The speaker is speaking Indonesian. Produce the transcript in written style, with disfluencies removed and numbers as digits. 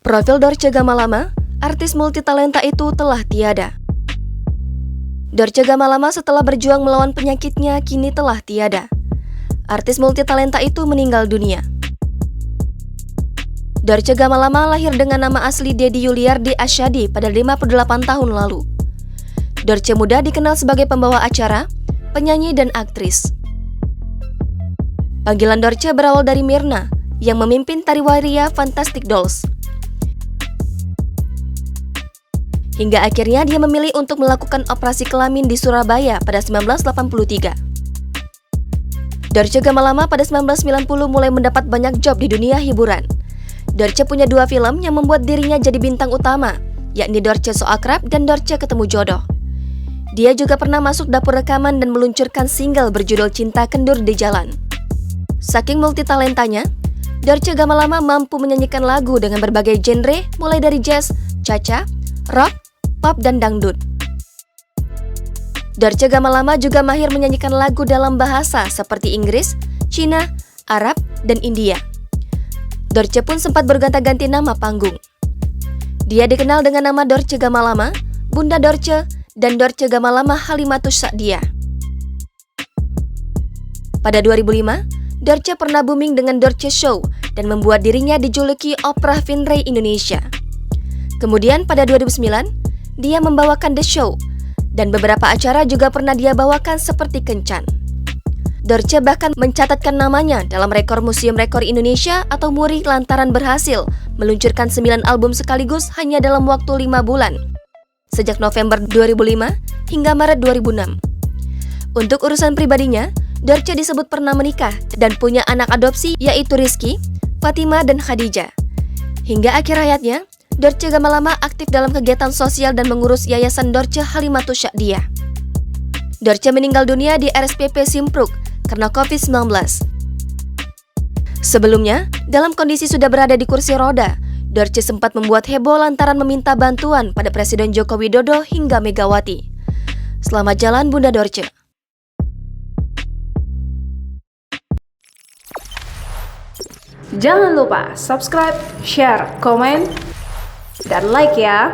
Profil Dorce Gamalama, artis multitalenta itu telah tiada. Dorce Gamalama setelah berjuang melawan penyakitnya kini telah tiada. Artis multitalenta itu meninggal dunia. Dorce Gamalama lahir dengan nama asli Dedi Yuliardi Asyadi pada 58 tahun lalu. Dorce muda dikenal sebagai pembawa acara, penyanyi, dan aktris. Panggilan Dorce berawal dari Mirna, yang memimpin tari waria Fantastic Dolls. Hingga akhirnya dia memilih untuk melakukan operasi kelamin di Surabaya pada 1983. Dorce Gamalama pada 1990 mulai mendapat banyak job di dunia hiburan. Dorce punya 2 film yang membuat dirinya jadi bintang utama, yakni Dorce So Akrab dan Dorce Ketemu Jodoh. Dia juga pernah masuk dapur rekaman dan meluncurkan single berjudul Cinta Kendur di Jalan. Saking multitalentanya, Dorce Gamalama mampu menyanyikan lagu dengan berbagai genre mulai dari jazz, cha-cha, rock, pop, dan dangdut. Dorce Gamalama juga mahir menyanyikan lagu dalam bahasa seperti Inggris, Cina, Arab, dan India. Dorce pun sempat bergonta-ganti nama panggung. Dia dikenal dengan nama Dorce Gamalama, Bunda Dorce, dan Dorce Gamalama Halimatus Sa'diyah. Pada 2005, Dorce pernah booming dengan Dorce Show dan membuat dirinya dijuluki Oprah Winfrey Indonesia. Kemudian pada 2009, dia membawakan The Show, dan beberapa acara juga pernah dia bawakan seperti Kencan. Dorce bahkan mencatatkan namanya dalam rekor Museum Rekor Indonesia atau MURI lantaran berhasil meluncurkan 9 album sekaligus hanya dalam waktu 5 bulan, sejak November 2005 hingga Maret 2006. Untuk urusan pribadinya, Dorce disebut pernah menikah dan punya anak adopsi yaitu Rizky, Fatima, dan Khadijah. Hingga akhir hayatnya, Dorce Gamalama aktif dalam kegiatan sosial dan mengurus Yayasan Dorce Halimatus Sa'diyah. Dorce meninggal dunia di RSPP Simpruk karena COVID-19. Sebelumnya, dalam kondisi sudah berada di kursi roda, Dorce sempat membuat heboh lantaran meminta bantuan pada Presiden Joko Widodo hingga Megawati. Selamat jalan Bunda Dorce. Jangan lupa subscribe, share, komen, dan like ya.